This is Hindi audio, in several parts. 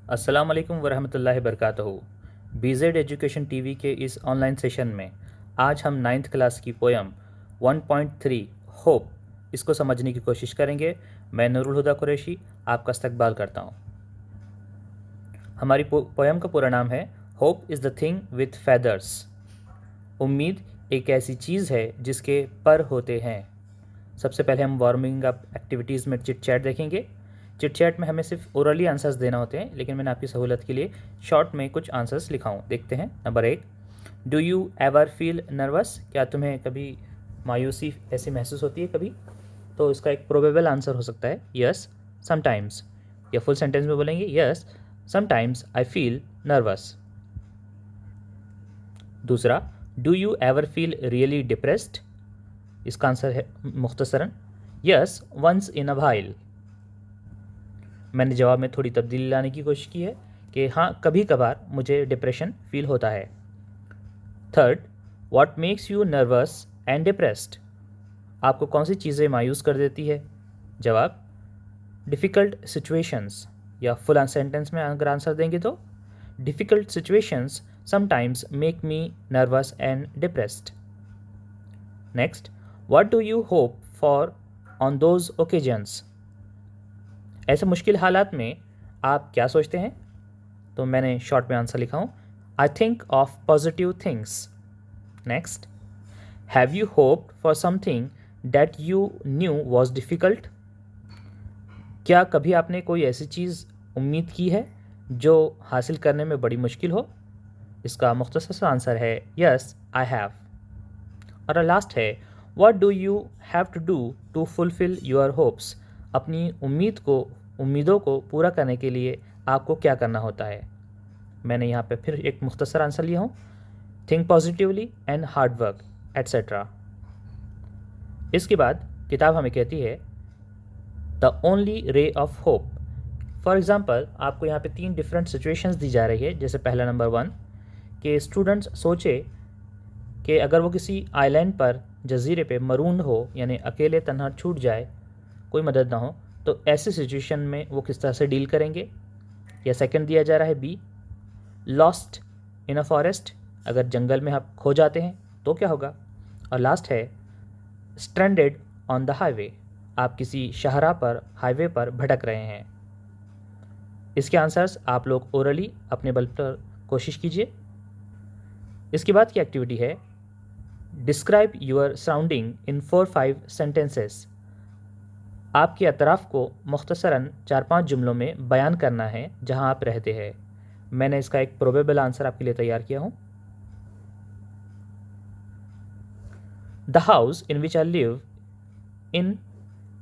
अस्सलाम वालेकुम वरहमतुल्लाहि वबरकातुहू। बीजेड एजुकेशन टीवी के इस ऑनलाइन सेशन में आज हम 9th क्लास की पोयम 1.3 होप इसको समझने की कोशिश करेंगे। मैं नूरुल हुदा कुरैशी आपका इस्तकबाल करता हूँ। हमारी पोयम का पूरा नाम है hope is the thing with feathers. उम्मीद एक ऐसी चीज़ है जिसके पर होते हैं। सबसे पहले हम वार्मिंग अप एक्टिविटीज़ में चिट चैट देखेंगे। चिट चैट में हमें सिर्फ ओरली आंसर्स देना होते हैं, लेकिन मैंने आपकी सहूलत के लिए शॉर्ट में कुछ आंसर्स लिखा हूँ। देखते हैं। Number 1, do you ever feel nervous? क्या तुम्हें कभी मायूसी ऐसी महसूस होती है कभी? तो इसका एक प्रोबेबल आंसर हो सकता है यस समटाइम्स, या फुल सेंटेंस में बोलेंगे yes sometimes I feel nervous. दूसरा, do you ever feel really depressed? इसका आंसर है मुख्तसरन yes once in a while. मैंने जवाब में थोड़ी तब्दीली लाने की कोशिश की है कि हाँ, कभी कभार मुझे डिप्रेशन फील होता है। Third, what makes you nervous and depressed? आपको कौन सी चीज़ें मायूस कर देती है? जवाब डिफ़िकल्ट सिचुएशंस, या फुल सेंटेंस में अगर आंसर देंगे तो difficult situations sometimes make me nervous and depressed. Next, what do you hope for on those occasions? ऐसे मुश्किल हालात में आप क्या सोचते हैं? तो मैंने शॉर्ट में आंसर लिखा हूँ I think of positive things. Next, have you hoped for something that you knew was difficult? क्या कभी आपने कोई ऐसी चीज़ उम्मीद की है जो हासिल करने में बड़ी मुश्किल हो? इसका मुख्तसर सा आंसर है यस आई हैव। और लास्ट है, what do you have to do to fulfil your hopes? अपनी उम्मीदों को पूरा करने के लिए आपको क्या करना होता है? मैंने यहाँ पे फिर एक मुख्तसर आंसर लिया हूँ think positively and hard work etcetera. इसके बाद किताब हमें कहती है the only ray of hope. For example, आपको यहाँ पे 3 डिफरेंट सिचुएशंस दी जा रही है। जैसे पहला नंबर 1 कि स्टूडेंट्स सोचे कि अगर वो किसी आइलैंड पर, जजीरे पे मरून हो, यानी अकेले तन्हा छूट जाए, कोई मदद ना हो, तो ऐसी सिचुएशन में वो किस तरह से डील करेंगे। या सेकंड दिया जा रहा है B, lost in a forest, अगर जंगल में आप खो जाते हैं तो क्या होगा। और लास्ट है स्ट्रैंडेड ऑन द हाईवे, आप किसी शाहराह पर, हाईवे पर भटक रहे हैं। इसके आंसर्स आप लोग ओरली अपने बल पर कोशिश कीजिए। इसके बाद की एक्टिविटी है describe your surrounding in 4-5 sentences. आपके अतराफ़ को मुख्तसरन 4-5 जुमलों में बयान करना है जहां आप रहते हैं। मैंने इसका एक प्रोबेबल आंसर आपके लिए तैयार किया हूं। The house in which I live in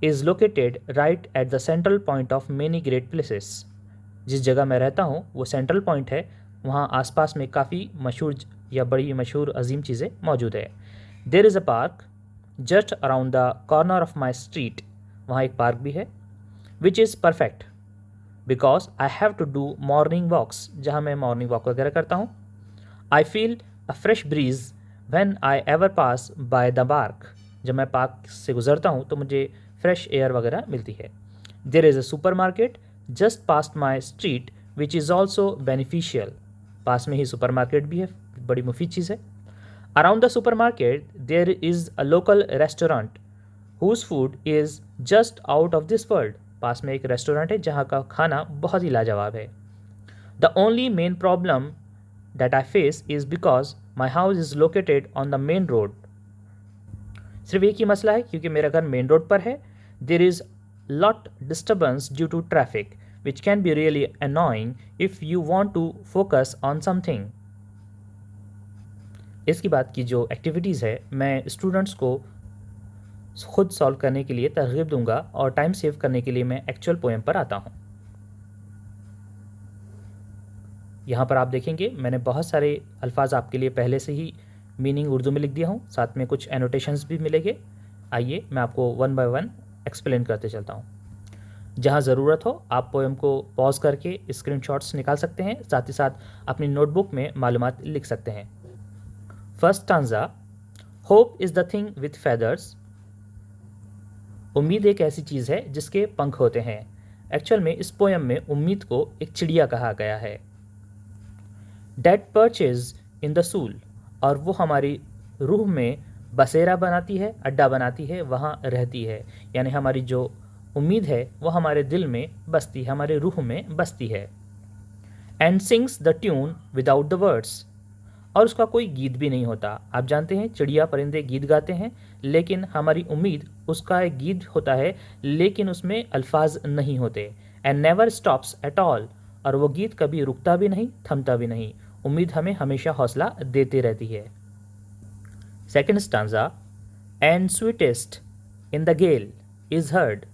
is located right at the central point of many great places. जिस जगह मैं रहता हूँ वो सेंट्रल पॉइंट है, वहाँ आसपास में काफ़ी मशहूर या बड़ी मशहूर अजीम चीज़ें मौजूद है। There is a park just around the corner of my street, वहाँ एक पार्क भी है। Which is perfect because I have to do morning walks, जहाँ मैं मॉर्निंग वॉक वगैरह करता हूँ। I feel a fresh breeze when I ever pass by the park, जब मैं पार्क से गुजरता हूँ तो मुझे फ्रेश एयर वगैरह मिलती है। There is a supermarket just past my street which is also beneficial, पास में ही सुपर मार्केट भी है, बड़ी मुफीद चीज़ है। Around the supermarket there is a local restaurant whose food is just out of this world, पास में एक रेस्टोरेंट है जहाँ का खाना बहुत ही लाजवाब है। The only main problem that I face is because my house is located on the main road. सिर्फ एक ही मसला है क्योंकि मेरा घर मेन रोड पर है। There is lot disturbance due to traffic which can be really annoying if you want to focus on something। इसके बाद की जो एक्टिविटीज़ है मैं स्टूडेंट्स को खुद सॉल्व करने के लिए तरगीब दूंगा और टाइम सेव करने के लिए मैं एक्चुअल पोएम पर आता हूँ। यहाँ पर आप देखेंगे मैंने बहुत सारे अल्फाज आपके लिए पहले से ही मीनिंग उर्दू में लिख दिया हूँ, साथ में कुछ एनोटेशंस भी मिलेंगे। आइए मैं आपको 1 बाय 1 एक्सप्लेन करते चलता हूँ। जहाँ ज़रूरत हो आप पोएम को पॉज करके स्क्रीनशॉट्स निकाल सकते हैं, साथ ही साथ अपनी नोटबुक में मालूमात लिख सकते हैं। First stanza, hope is the thing with feathers. उम्मीद एक ऐसी चीज़ है जिसके पंख होते हैं। एक्चुअल में इस पोयम में उम्मीद को एक चिड़िया कहा गया है। डेट पर्चेज इन द सूल, और वो हमारी रूह में बसेरा बनाती है, अड्डा बनाती है, वहाँ रहती है। यानी हमारी जो उम्मीद है वो हमारे दिल में बसती है, हमारे रूह में बसती है। And sings the tune without the words, और उसका कोई गीत भी नहीं होता। आप जानते हैं चिड़िया परिंदे गीत गाते हैं, लेकिन हमारी उम्मीद उसका एक गीत होता है, लेकिन उसमें अल्फाज नहीं होते। And never stops at all, और वो गीत कभी रुकता भी नहीं, थमता भी नहीं। उम्मीद हमें हमेशा हौसला देती रहती है। Second stanza, and sweetest in the gale is heard.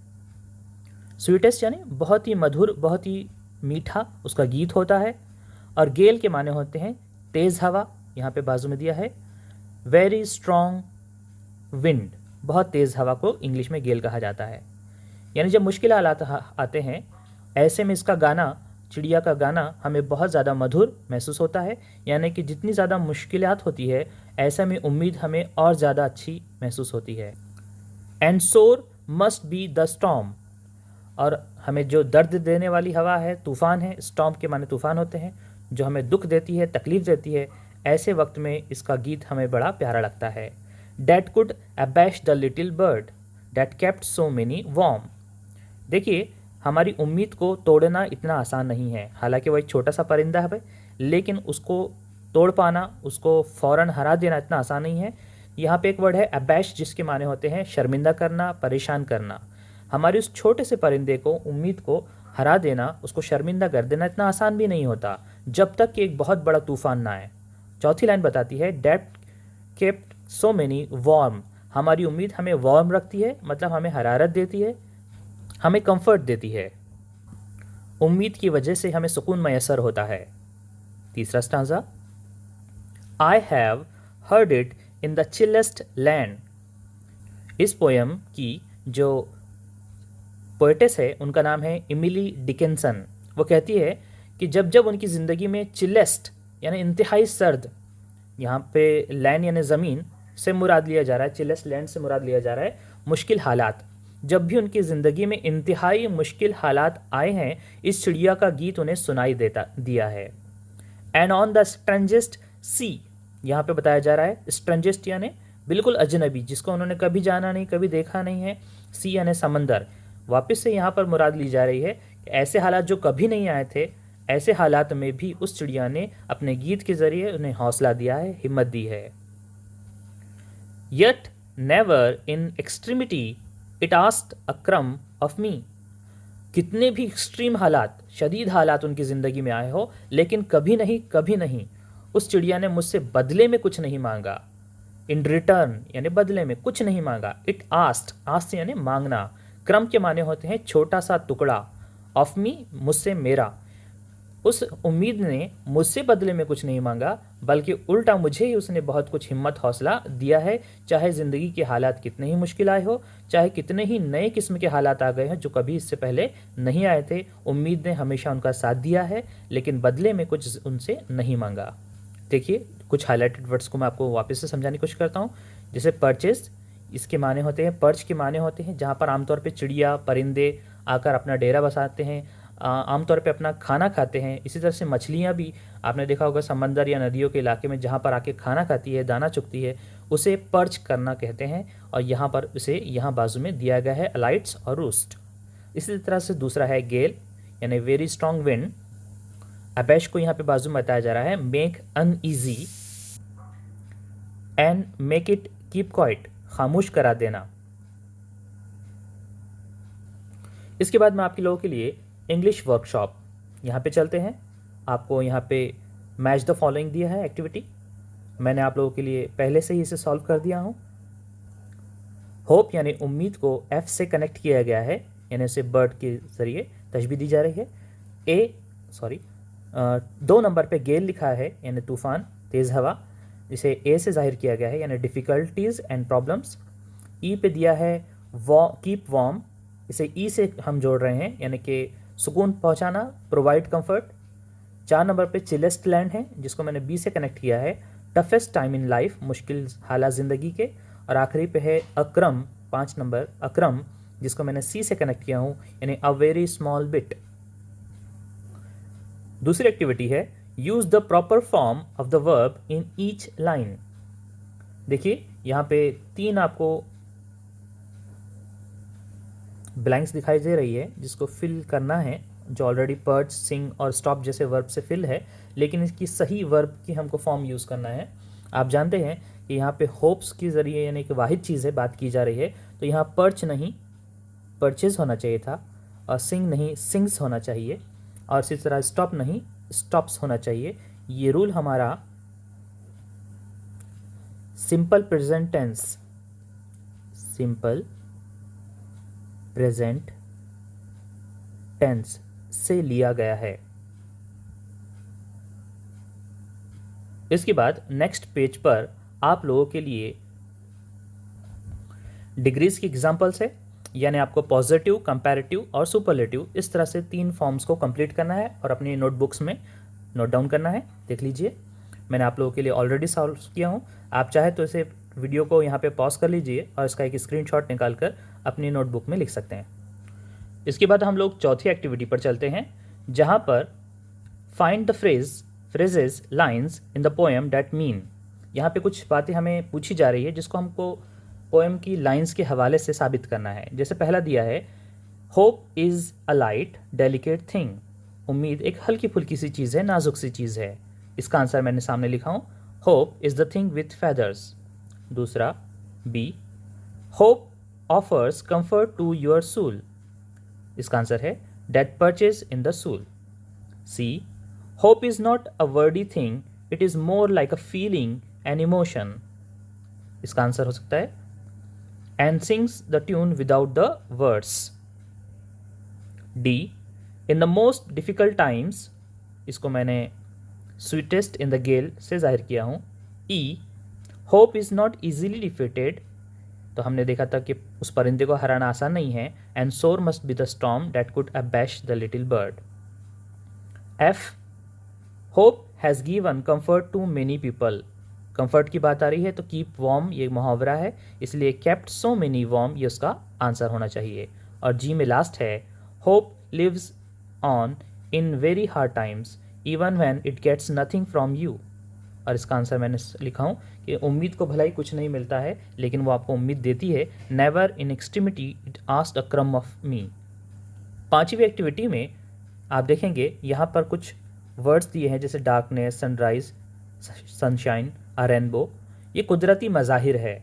Sweetest यानी बहुत ही मधुर, बहुत ही मीठा उसका गीत होता है। और गेल के माने होते हैं तेज़ हवा, यहाँ पे बाजू में दिया है। वेरी स्ट्रॉन्ग विंड, बहुत तेज़ हवा को इंग्लिश में गेल कहा जाता है। यानी जब मुश्किल हालात आते हैं, ऐसे में इसका गाना, चिड़िया का गाना हमें बहुत ज़्यादा मधुर महसूस होता है। यानी कि जितनी ज़्यादा मुश्किलात होती है, ऐसे में उम्मीद हमें और ज़्यादा अच्छी महसूस होती है। And sore must be the storm, और हमें जो दर्द देने वाली हवा है, तूफ़ान है, स्टॉर्म के माने तूफ़ान होते हैं, जो हमें दुख देती है, तकलीफ़ देती है, ऐसे वक्त में इसका गीत हमें बड़ा प्यारा लगता है। That could abash the little bird that kept so many warm. देखिए, हमारी उम्मीद को तोड़ना इतना आसान नहीं है। हालांकि वो एक छोटा सा परिंदा है, लेकिन उसको तोड़ पाना, उसको फ़ौरन हरा देना इतना आसान नहीं है। यहाँ पे एक वर्ड है अबैश, जिसके माने होते हैं शर्मिंदा करना, परेशान करना। हमारे उस छोटे से परिंदे को, उम्मीद को हरा देना, उसको शर्मिंदा कर देना इतना आसान भी नहीं होता, जब तक कि एक बहुत बड़ा तूफान ना आए। चौथी लाइन बताती है that kept so many warm, हमारी उम्मीद हमें वार्म रखती है, मतलब हमें हरारत देती है, हमें कंफर्ट देती है। उम्मीद की वजह से हमें सुकून मैसर होता है। तीसरा stanza, I have heard it in the chillest land. इस पोयम की जो पोएटेस है उनका नाम है इमिली डिकिंसन। वो कहती है कि जब जब उनकी ज़िंदगी में चिलेस्ट यानी इंतहाई सर्द, यहाँ पे लैंड यानी ज़मीन से मुराद लिया जा रहा है, चिलेस्ट लैंड से मुराद लिया जा रहा है मुश्किल हालात, जब भी उनकी ज़िंदगी में इंतहाई मुश्किल हालात आए हैं, इस चिड़िया का गीत उन्हें सुनाई दिया है। एंड ऑन द स्ट्रेंजेस्ट सी, यहाँ पे बताया जा रहा है स्ट्रेंजेस्ट यानी बिल्कुल अजनबी, जिसको उन्होंने कभी जाना नहीं, कभी देखा नहीं है। सी यानी समंदर, वापस से यहाँ पर मुराद ली जा रही है कि ऐसे हालात जो कभी नहीं आए थे, ऐसे हालात में भी उस चिड़िया ने अपने गीत के ज़रिए उन्हें हौसला दिया है, हिम्मत दी है। Yet never in extremity it asked अ क्रम ऑफ मी। कितने भी एक्सट्रीम हालात, शदीद हालात उनकी ज़िंदगी में आए हो, लेकिन कभी नहीं उस चिड़िया ने मुझसे बदले में कुछ नहीं मांगा। इन रिटर्न यानी बदले में कुछ नहीं मांगा। इट आस्ट यानी मांगना। क्रम के माने होते हैं छोटा सा टुकड़ा, ऑफ मी मुझसे, मेरा। उस उम्मीद ने मुझसे बदले में कुछ नहीं मांगा, बल्कि उल्टा मुझे ही उसने बहुत कुछ हिम्मत हौसला दिया है। चाहे ज़िंदगी के हालात कितने ही मुश्किल आए हो, चाहे कितने ही नए किस्म के हालात आ गए हैं जो कभी इससे पहले नहीं आए थे, उम्मीद ने हमेशा उनका साथ दिया है, लेकिन बदले में कुछ उनसे नहीं मांगा। देखिए, कुछ हाईलाइटेड वर्ड्स को मैं आपको वापस से समझाने की कोशिश करता हूँ। जैसे परचेज, इसके माने होते हैं, पर्च के माने होते हैं जहाँ पर आमतौर पे चिड़िया परिंदे आकर अपना डेरा बसाते हैं, आमतौर पे अपना खाना खाते हैं। इसी तरह से मछलियाँ भी आपने देखा होगा समंदर या नदियों के इलाके में जहाँ पर आके खाना खाती है, दाना चुगती है, उसे पर्च करना कहते हैं। और यहाँ पर उसे यहाँ बाजू में दिया गया है अलाइट्स और रूस्ट। इसी तरह से दूसरा है गेल यानी वेरी स्ट्रॉन्ग विंड। अबैश को यहाँ पे बाजू में बताया जा रहा है make uneasy and make it keep quiet, खामोश करा देना। इसके बाद मैं आपके लोगों के लिए इंग्लिश वर्कशॉप यहाँ पे चलते हैं। आपको यहाँ पे मैच द फॉलोइंग दिया है एक्टिविटी, मैंने आप लोगों के लिए पहले से ही इसे सॉल्व कर दिया हूँ। होप यानी उम्मीद को एफ से कनेक्ट किया गया है, यानी इसे बर्ड के ज़रिए तशबीह दी जा रही है। 2 नंबर पे गेल लिखा है यानी तूफ़ान, तेज़ हवा, इसे ए से जाहिर किया गया है यानी डिफ़िकल्टीज़ एंड प्रॉब्लम्स। ई पे दिया है कीप वार्म, इसे ई से हम जोड़ रहे हैं यानी कि सुकून पहुंचाना, प्रोवाइड कंफर्ट। 4 नंबर पे चिलेस्ट लैंड है जिसको मैंने बी से कनेक्ट किया है टफेस्ट टाइम इन लाइफ, मुश्किल हालात ज़िंदगी के। और आखिरी पे है अक्रम, 5 नंबर अक्रम, जिसको मैंने सी से कनेक्ट किया हूँ, यानी अ वेरी स्मॉल बिट। दूसरी एक्टिविटी है use the proper form of the verb in each line. देखिए यहाँ पे 3 आपको ब्लैंक्स दिखाई दे रही है जिसको फिल करना है, जो ऑलरेडी पर्च, सिंग और स्टॉप जैसे वर्ब से फिल है, लेकिन इसकी सही वर्ब की हमको फॉर्म यूज़ करना है। आप जानते हैं कि यहाँ पे होप्स के ज़रिए यानी कि वाहिद चीज़ है बात की जा रही है, तो यहाँ पर्च नहीं परचेज होना चाहिए था, और सिंग नहीं सिंग्स होना चाहिए, और इसी तरह स्टॉप नहीं स्टॉप्स होना चाहिए। ये रूल हमारा simple present tense, simple present tense से लिया गया है। इसके बाद नेक्स्ट पेज पर आप लोगों के लिए डिग्रीज की एग्जांपल्स है, यानी आपको पॉजिटिव, कंपैरेटिव और सुपरलेटिव इस तरह से 3 फॉर्म्स को कंप्लीट करना है और अपनी नोटबुक्स में नोट डाउन करना है। देख लीजिए, मैंने आप लोगों के लिए ऑलरेडी सॉल्व किया हूँ। आप चाहे तो इसे वीडियो को यहाँ पे पॉज कर लीजिए और इसका एक स्क्रीनशॉट निकाल कर अपनी नोटबुक में लिख सकते हैं। इसके बाद हम लोग चौथी एक्टिविटी पर चलते हैं, जहाँ पर find the phrases lines in the poem that mean. यहाँ पे कुछ बातें हमें पूछी जा रही है जिसको हमको पोएम की लाइन्स के हवाले से साबित करना है। जैसे पहला दिया है, hope is a light delicate thing. उम्मीद एक हल्की फुल्की सी चीज़ है, नाजुक सी चीज़ है। इसका आंसर मैंने सामने लिखा हूँ, hope is the thing with feathers. दूसरा B, hope offers comfort to your soul. इसका आंसर है that perches in the soul. C, hope is not a wordy thing, it is more like a feeling and emotion. इसका आंसर हो सकता है and sings the tune without the words. D, in the most difficult times, इसको मैंने स्वीटेस्ट इन द गेल से जाहिर किया हूँ। E, hope is not easily defeated, तो हमने देखा था कि उस परिंदे को हराना आसान नहीं है। And sore must be the storm that could abash the little bird. F, hope has given comfort to many people. Comfort की बात आ रही है तो कीप वार्म ये मुहावरा है, इसलिए केप्ट सो मेनी वार्म ये उसका आंसर होना चाहिए। और जी में लास्ट है, hope lives on in very hard times even when it gets nothing from you. और इसका आंसर मैंने लिखा हूँ कि उम्मीद को भलाई कुछ नहीं मिलता है, लेकिन वो आपको उम्मीद देती है। Never in extremity it asked अ क्रम ऑफ मी। पांचवी एक्टिविटी में आप देखेंगे यहाँ पर कुछ वर्ड्स दिए हैं, जैसे डार्कनेस, सनराइज, सनशाइन, अ रेनबो। ये कुदरती मज़ाहिर है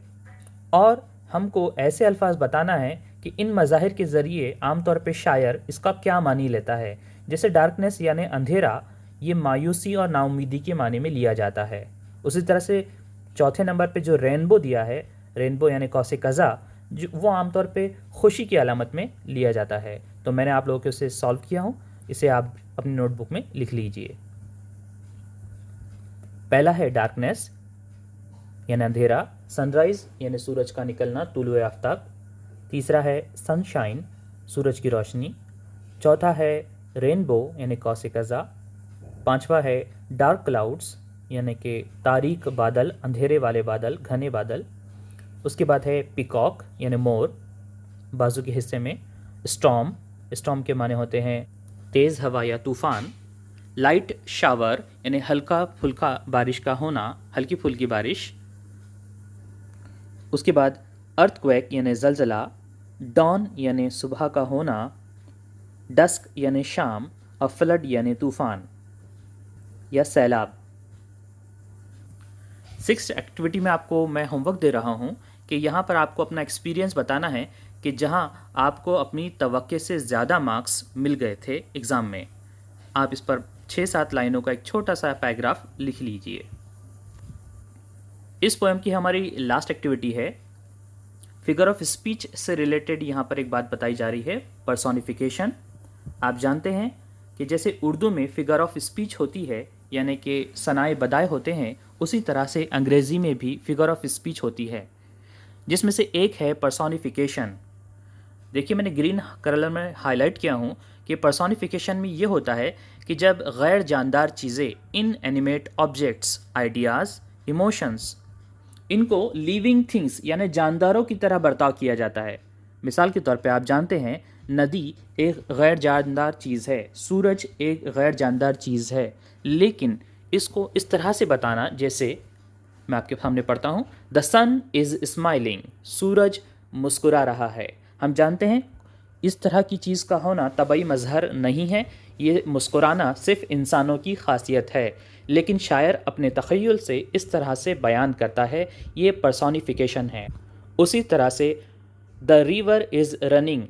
और हमको ऐसे अल्फाज बताना है कि इन मज़ाहिर के ज़रिए आमतौर पे शायर इसका क्या मानी लेता है। जैसे डार्कनेस यानी अंधेरा, ये मायूसी और नाउमीदी के माने में लिया जाता है। उसी तरह से चौथे नंबर पे जो रेनबो दिया है, रेनबो यानी कौसे कज़ा, जो वो आमतौर पे खुशी की अलामत में लिया जाता है। तो मैंने आप लोगों के उसे सॉल्व किया हूँ, इसे आप अपनी नोटबुक में लिख लीजिए। पहला है डार्कनेस यानी अंधेरा, सनराइज यानी सूरज का निकलना, तुलुए आफ्ताब। तीसरा है सनशाइन, सूरज की रोशनी। चौथा है रेनबो यानी कौसे कज़ा। पांचवा है डार्क क्लाउड्स यानी कि तारीक बादल, अंधेरे वाले बादल, घने बादल। उसके बाद है पिकॉक यानी मोर, बाजू के हिस्से में। स्टॉर्म, स्टॉर्म के माने होते हैं तेज़ हवा या तूफ़ान। लाइट शावर यानी हल्का फुल्का बारिश का होना, हल्की फुल्की बारिश। उसके बाद अर्थक्वेक यानी जलजला। डॉन यानी सुबह का होना। डस्क यानी शाम। और फ्लड यानी तूफ़ान या सैलाब। 6th एक्टिविटी में आपको मैं होमवर्क दे रहा हूँ कि यहाँ पर आपको अपना एक्सपीरियंस बताना है कि जहाँ आपको अपनी तवक्के से ज़्यादा मार्क्स मिल गए थे एग्ज़ाम में। आप इस पर 6-7 लाइनों का एक छोटा सा पैराग्राफ लिख लीजिए। इस पोएम की हमारी लास्ट एक्टिविटी है फिगर ऑफ स्पीच से रिलेटेड। यहाँ पर एक बात बताई जा रही है, पर्सोनिफिकेशन। आप जानते हैं कि जैसे उर्दू में फिगर ऑफ स्पीच होती है यानी कि सनाए बदाए होते हैं, उसी तरह से अंग्रेज़ी में भी फिगर ऑफ स्पीच होती है, जिसमें से एक है पर्सोनिफिकेशन। देखिए मैंने ग्रीन कलर में हाईलाइट किया हूँ कि पर्सोनिफिकेशन में ये होता है कि जब गैर जानदार चीज़ें, इनएनिमेट ऑब्जेक्ट्स, आइडियाज़, इमोशंस, इनको लिविंग थिंग्स यानी जानदारों की तरह बर्ताव किया जाता है। मिसाल के तौर पे आप जानते हैं नदी एक गैर जानदार चीज़ है, सूरज एक गैर जानदार चीज़ है, लेकिन इसको इस तरह से बताना जैसे मैं आपके सामने पढ़ता हूँ, द सन इज़ स्माइलिंग, सूरज मुस्कुरा रहा है। हम जानते हैं इस तरह की चीज़ का होना तबई मज़हर नहीं है, ये मुस्कुराना सिर्फ इंसानों की खासियत है, लेकिन शायर अपने तख़य्युल से इस तरह से बयान करता है, ये पर्सोनिफिकेशन है। उसी तरह से द रिवर इज़ रनिंग,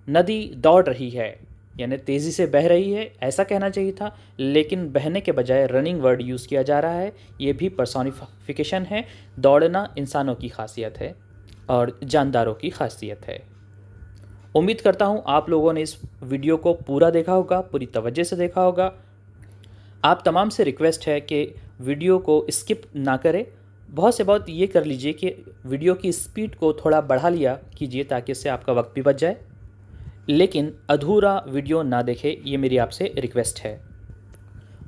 नदी दौड़ रही है, यानी तेज़ी से बह रही है ऐसा कहना चाहिए था, लेकिन बहने के बजाय रनिंग वर्ड यूज़ किया जा रहा है, ये भी पर्सोनिफिकेशन है। दौड़ना इंसानों की खासियत है और जानदारों की खासियत है। उम्मीद करता हूँ आप लोगों ने इस वीडियो को पूरा देखा होगा, पूरी तवज्जो से देखा होगा। आप तमाम से रिक्वेस्ट है कि वीडियो को स्किप ना करें, बहुत से बहुत ये कर लीजिए कि वीडियो की स्पीड को थोड़ा बढ़ा लिया कीजिए ताकि इससे आपका वक्त भी बच जाए, लेकिन अधूरा वीडियो ना देखें, ये मेरी आपसे रिक्वेस्ट है।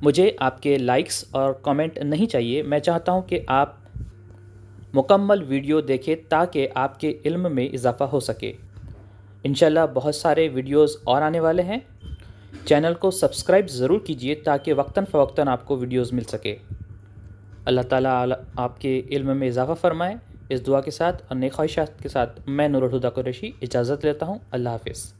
मुझे आपके लाइक्स और कमेंट नहीं चाहिए, मैं चाहता हूँ कि आप मुकम्मल वीडियो देखें ताकि आपके इल्म में इजाफ़ा हो सके। इंशाल्लाह बहुत सारे वीडियोस और आने वाले हैं। चैनल को सब्सक्राइब ज़रूर कीजिए ताकि वक्तन फ़वक्तन आपको वीडियोस मिल सके। अल्लाह ताला आपके इल्म में इजाफ़ा फ़रमाए। इस दुआ के साथ और नेक ख्वाहिशात के साथ मैं नूरुल हुदा कुरैशी इजाज़त लेता हूँ। अल्लाह हाफ़िज़।